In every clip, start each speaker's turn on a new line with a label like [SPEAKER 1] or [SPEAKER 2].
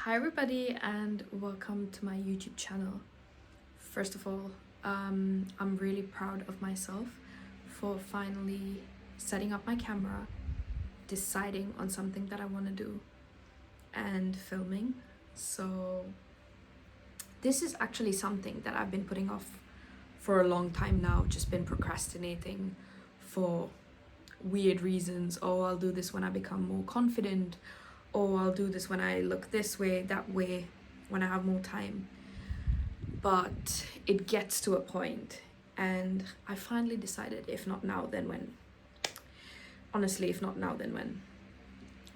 [SPEAKER 1] Hi everybody and welcome to my YouTube channel. First of all, I'm really proud of myself for finally setting up my camera, deciding on something that I want to do, and filming. So this is actually something that I've been putting off for a long time now, just been procrastinating for weird reasons. Oh, I'll do this when I become more confident. Oh, I'll do this when I look this way, that way, when I have more time. But it gets to a point, and I finally decided, if not now, then when? Honestly, if not now, then when?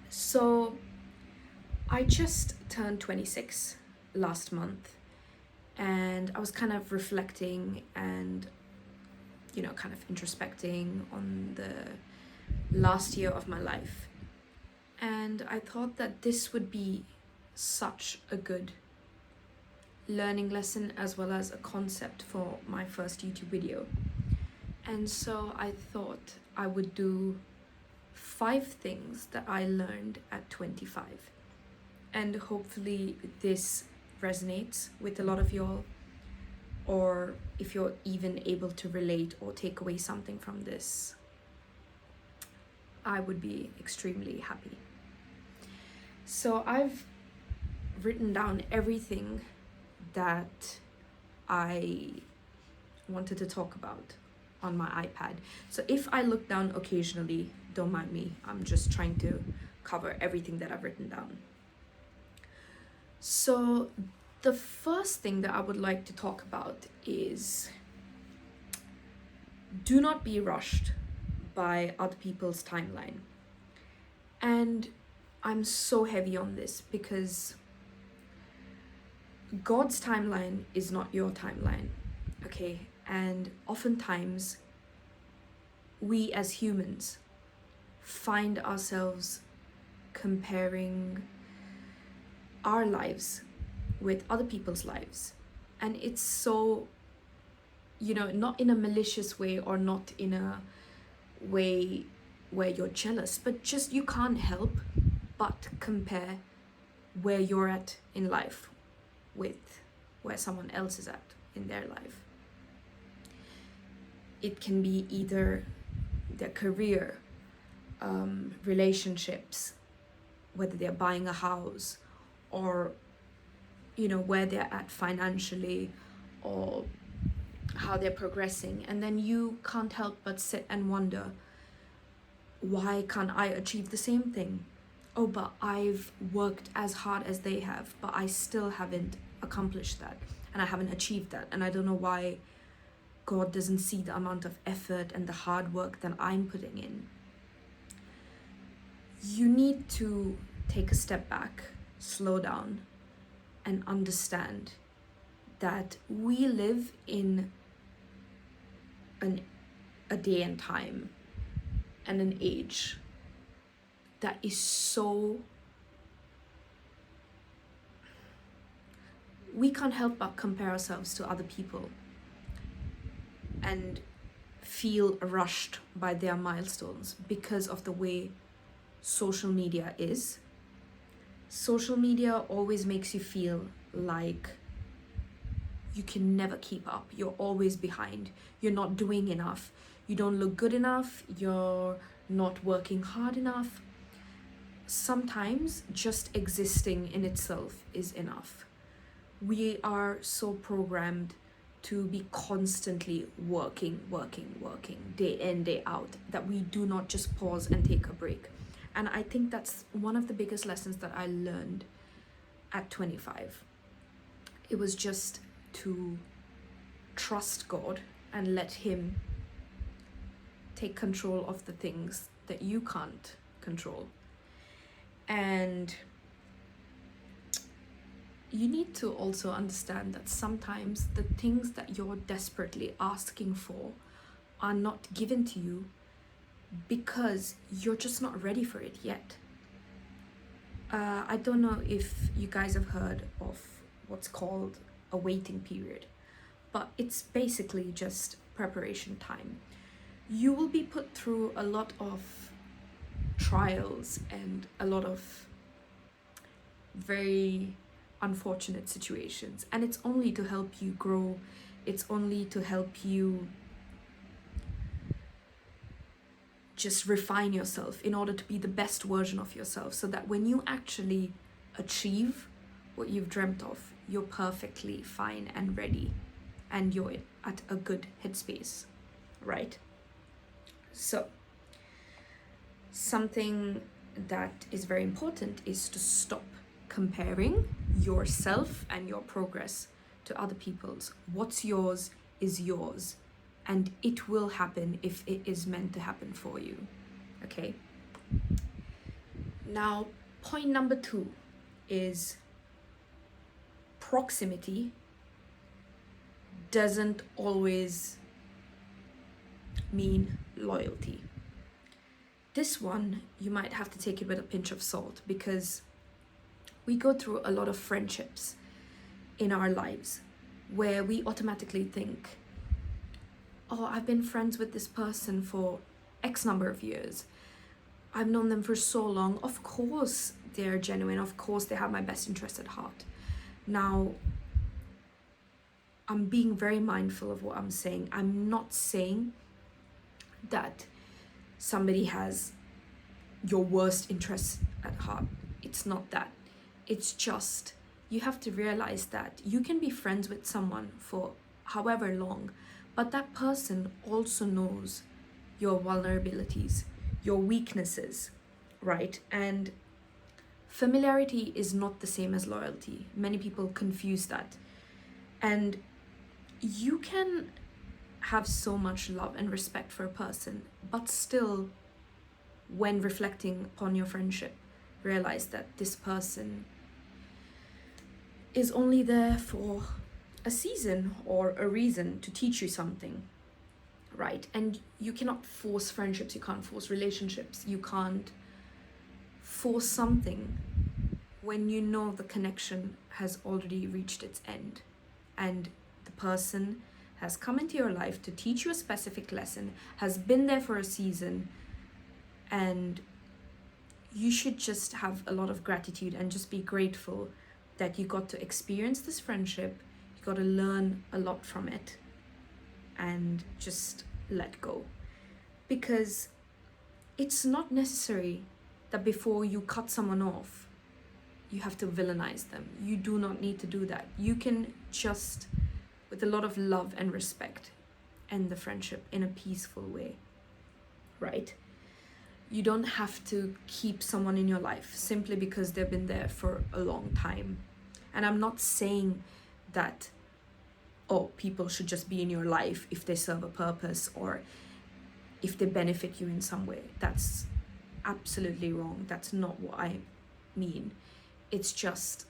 [SPEAKER 1] So I just turned 26 last month, and I was kind of reflecting and, kind of introspecting on the last year of my life. And I thought that this would be such a good learning lesson as well as a concept for my first YouTube video. And so I thought I would do 5 things that I learned at 25. And hopefully this resonates with a lot of y'all, or if you're even able to relate or take away something from this, I would be extremely happy. So I've written down everything that I wanted to talk about on my iPad. So if I look down occasionally, don't mind me. I'm just trying to cover everything that I've written down. So the first thing that I would like to talk about is do not be rushed by other people's timeline. And I'm so heavy on this because God's timeline is not your timeline, okay? And oftentimes, we as humans find ourselves comparing our lives with other people's lives. And it's so, not in a malicious way or not in a way where you're jealous, but just you can't help but compare where you're at in life with where someone else is at in their life. It can be either their career, relationships, whether they're buying a house, or where they're at financially, or how they're progressing. And then you can't help but sit and wonder, why can't I achieve the same thing? Oh, but I've worked as hard as they have, but I still haven't accomplished that, and I haven't achieved that, and I don't know why God doesn't see the amount of effort and the hard work that I'm putting in. You need to take a step back, slow down, and understand that we live in a day and time and an age that is so, we can't help but compare ourselves to other people and feel rushed by their milestones because of the way social media is. Social media always makes you feel like you can never keep up. You're always behind. You're not doing enough. You don't look good enough. You're not working hard enough. Sometimes just existing in itself is enough. We are so programmed to be constantly working, day in, day out, that we do not just pause and take a break. And I think that's one of the biggest lessons that I learned at 25. It was just to trust God and let Him take control of the things that you can't control. And you need to also understand that sometimes the things that you're desperately asking for are not given to you because you're just not ready for it yet. I don't know if you guys have heard of what's called a waiting period, but it's basically just preparation time. You will be put through a lot of trials and a lot of very unfortunate situations, and it's only to help you grow. It's only to help you just refine yourself in order to be the best version of yourself, so that when you actually achieve what you've dreamt of, you're perfectly fine and ready, and you're at a good headspace, right? So something that is very important is to stop comparing yourself and your progress to other people's. What's yours is yours, and it will happen if it is meant to happen for you. Okay? Now, point number 2 is proximity doesn't always mean loyalty. This one, you might have to take it with a pinch of salt, because we go through a lot of friendships in our lives where we automatically think, oh, I've been friends with this person for X number of years. I've known them for so long. Of course they're genuine. Of course they have my best interest at heart. Now, I'm being very mindful of what I'm saying. I'm not saying that somebody has your worst interests at heart. It's not that. It's just, you have to realize that you can be friends with someone for however long, but that person also knows your vulnerabilities, your weaknesses, right? And familiarity is not the same as loyalty. Many people confuse that. And you can have so much love and respect for a person, but still, when reflecting upon your friendship, realize that this person is only there for a season or a reason to teach you something, right? And you cannot force friendships, you can't force relationships, you can't force something when you know the connection has already reached its end, and the person has come into your life to teach you a specific lesson, has been there for a season, and you should just have a lot of gratitude and just be grateful that you got to experience this friendship. You got to learn a lot from it, and just let go. Because it's not necessary that before you cut someone off, you have to villainize them. You do not need to do that. You can just, with a lot of love and respect, end the friendship in a peaceful way, right? You don't have to keep someone in your life simply because they've been there for a long time. And I'm not saying that, oh, people should just be in your life if they serve a purpose or if they benefit you in some way. That's absolutely wrong. That's not what I mean. It's just,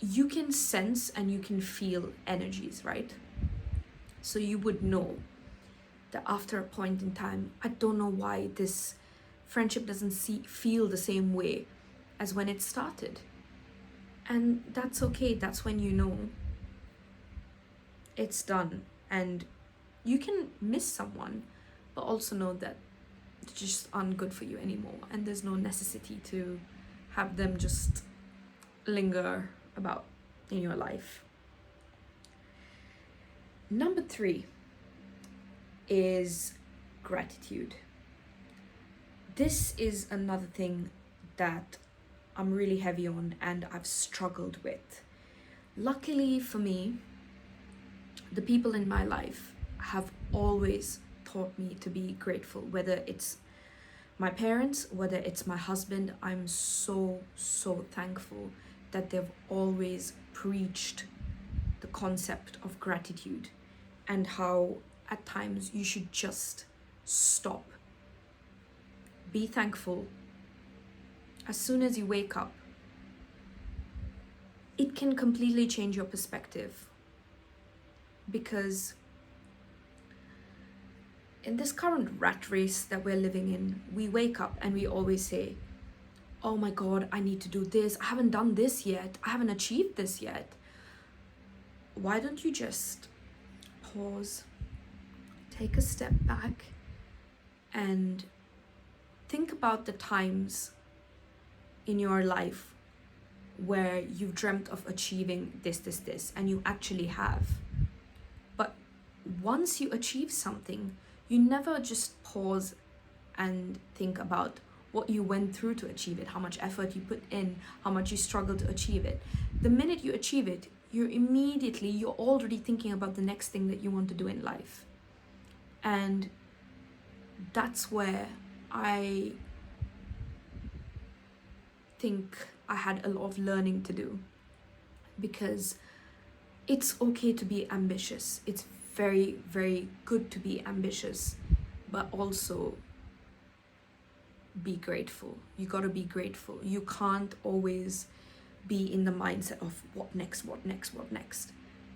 [SPEAKER 1] you can sense and you can feel energies, right? So you would know that after a point in time, I don't know why this friendship doesn't feel the same way as when it started. And that's okay. That's when you know it's done. And you can miss someone, but also know that they just aren't good for you anymore. And there's no necessity to have them just linger about in your life. Number 3 is gratitude. This is another thing that I'm really heavy on and I've struggled with. Luckily for me, the people in my life have always taught me to be grateful, whether it's my parents, whether it's my husband. I'm so thankful that they've always preached the concept of gratitude and how at times you should just stop. Be thankful. As soon as you wake up, it can completely change your perspective. Because in this current rat race that we're living in, we wake up and we always say, oh my God, I need to do this. I haven't done this yet. I haven't achieved this yet. Why don't you just pause, take a step back, and think about the times in your life where you've dreamt of achieving this, and you actually have. But once you achieve something, you never just pause and think about what you went through to achieve it, how much effort you put in, how much you struggled to achieve it. The minute you achieve it, you're already thinking about the next thing that you want to do in life. And that's where I think I had a lot of learning to do, because it's okay to be ambitious. It's very, very good to be ambitious, but also be grateful. You gotta be grateful. You can't always be in the mindset of what next,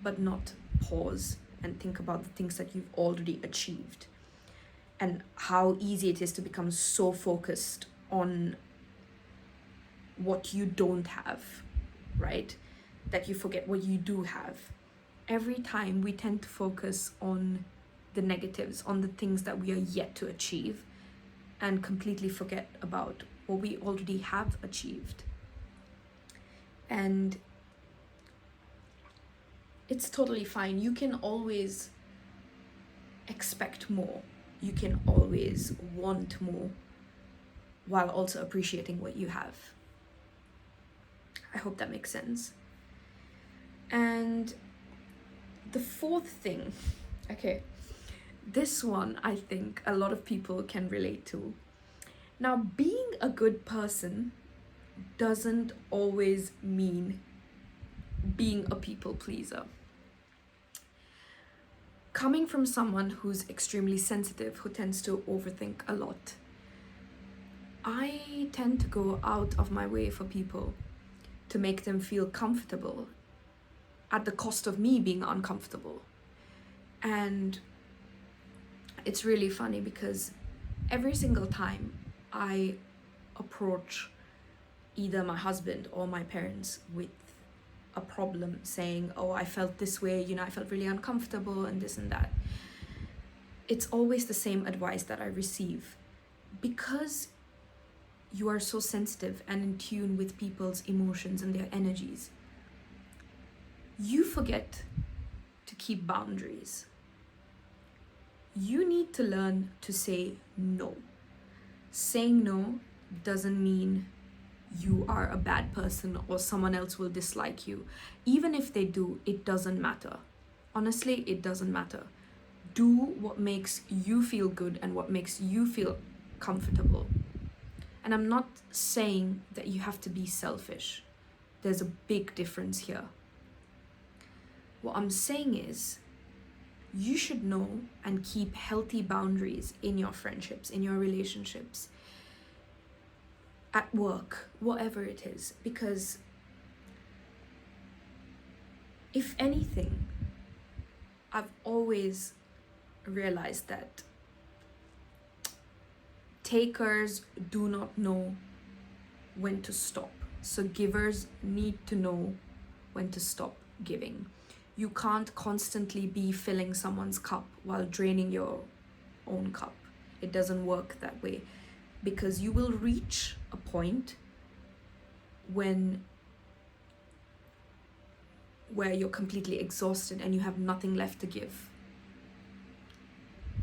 [SPEAKER 1] but not pause and think about the things that you've already achieved, and how easy it is to become so focused on what you don't have, right? That you forget what you do have. Every time we tend to focus on the negatives, on the things that we are yet to achieve, and completely forget about what we already have achieved. And it's totally fine. You can always expect more. You can always want more, while also appreciating what you have. I hope that makes sense. And the fourth thing, okay, this one I think a lot of people can relate to. Now, being a good person doesn't always mean being a people pleaser. Coming from someone who's extremely sensitive, who tends to overthink a lot, I tend to go out of my way for people to make them feel comfortable at the cost of me being uncomfortable. And it's really funny because every single time I approach either my husband or my parents with a problem, saying, oh, I felt this way, I felt really uncomfortable and this and that, it's always the same advice that I receive. Because you are so sensitive and in tune with people's emotions and their energies, you forget to keep boundaries. You need to learn to say no. Saying no doesn't mean you are a bad person or someone else will dislike you. Even if they do, it doesn't matter. Honestly, it doesn't matter. Do what makes you feel good and what makes you feel comfortable. And I'm not saying that you have to be selfish. There's a big difference here. What I'm saying is, you should know and keep healthy boundaries in your friendships, in your relationships, at work, whatever it is. Because if anything, I've always realized that takers do not know when to stop. So givers need to know when to stop giving. You can't constantly be filling someone's cup while draining your own cup. It doesn't work that way, because you will reach a point where you're completely exhausted and you have nothing left to give.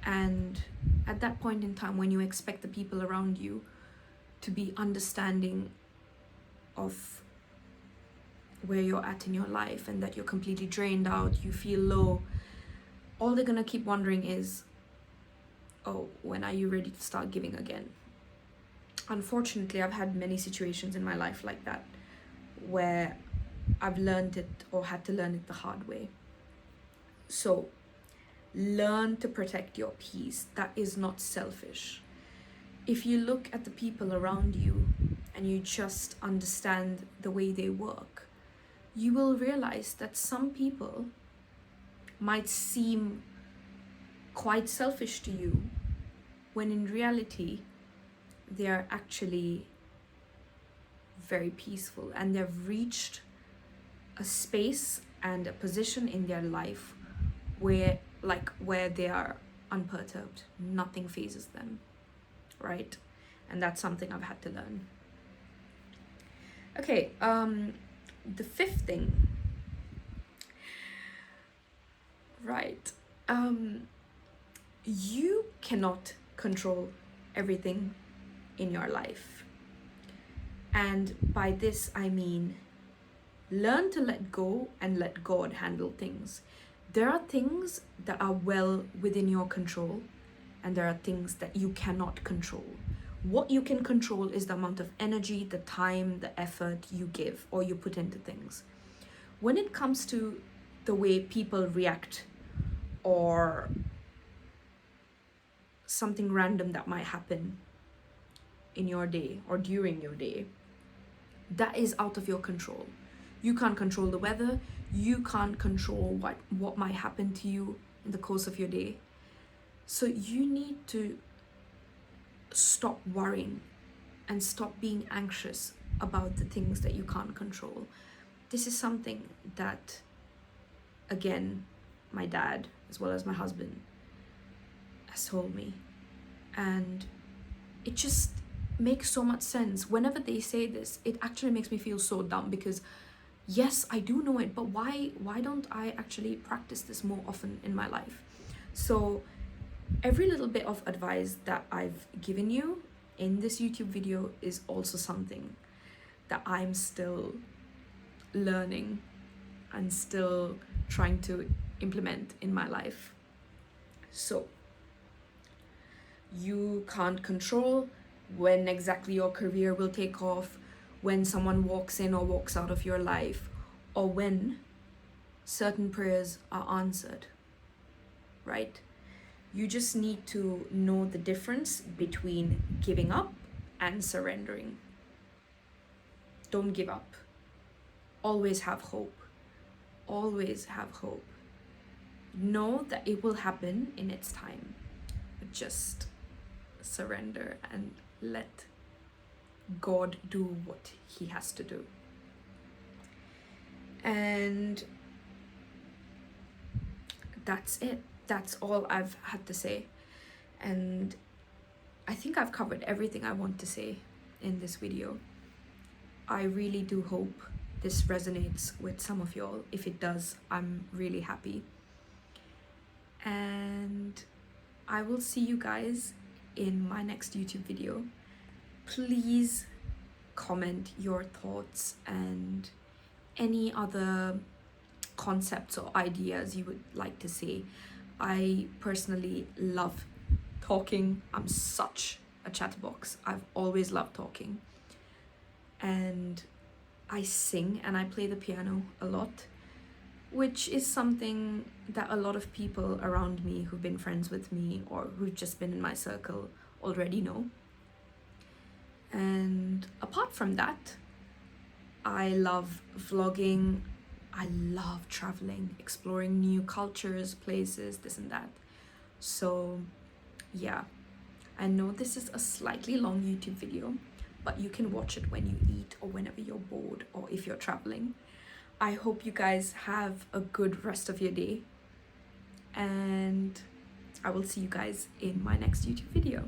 [SPEAKER 1] And at that point in time, when you expect the people around you to be understanding of where you're at in your life and that you're completely drained out, you feel low, all they're gonna keep wondering is, oh, when are you ready to start giving again? Unfortunately, I've had many situations in my life like that, where I've learned it or had to learn it the hard way. So learn to protect your peace. That is not selfish. If you look at the people around you and you just understand the way they work, you will realize that some people might seem quite selfish to you, when in reality, they are actually very peaceful, and they've reached a space and a position in their life where they are unperturbed. Nothing phases them, right? And that's something I've had to learn. Okay, the fifth thing, right? You cannot control everything in your life. And by this, I mean, learn to let go and let God handle things. There are things that are well within your control, and there are things that you cannot control. What you can control is the amount of energy, the time, the effort you give or you put into things. When it comes to the way people react or something random that might happen in your day or during your day, that is out of your control. You can't control the weather. You can't control what might happen to you in the course of your day. So you need to stop worrying and stop being anxious about the things that you can't control. This is something that, again, my dad as well as my husband has told me, and it just makes so much sense. Whenever they say this, it actually makes me feel so dumb, because yes, I do know it, but why don't I actually practice this more often in my life? So every little bit of advice that I've given you in this YouTube video is also something that I'm still learning and still trying to implement in my life. So you can't control when exactly your career will take off, when someone walks in or walks out of your life, or when certain prayers are answered, right? You just need to know the difference between giving up and surrendering. Don't give up. Always have hope. Always have hope. Know that it will happen in its time. But just surrender and let God do what he has to do. And that's it. That's all I've had to say. And I think I've covered everything I want to say in this video. I really do hope this resonates with some of y'all. If it does, I'm really happy. And I will see you guys in my next YouTube video. Please comment your thoughts and any other concepts or ideas you would like to see. I personally love talking. I'm such a chatterbox. I've always loved talking. And I sing and I play the piano a lot, which is something that a lot of people around me who've been friends with me or who've just been in my circle already know. And apart from that, I love vlogging. I love traveling, exploring new cultures, places, this and that. So yeah, I know this is a slightly long YouTube video, but you can watch it when you eat or whenever you're bored or if you're traveling. I hope you guys have a good rest of your day, and I will see you guys in my next YouTube video.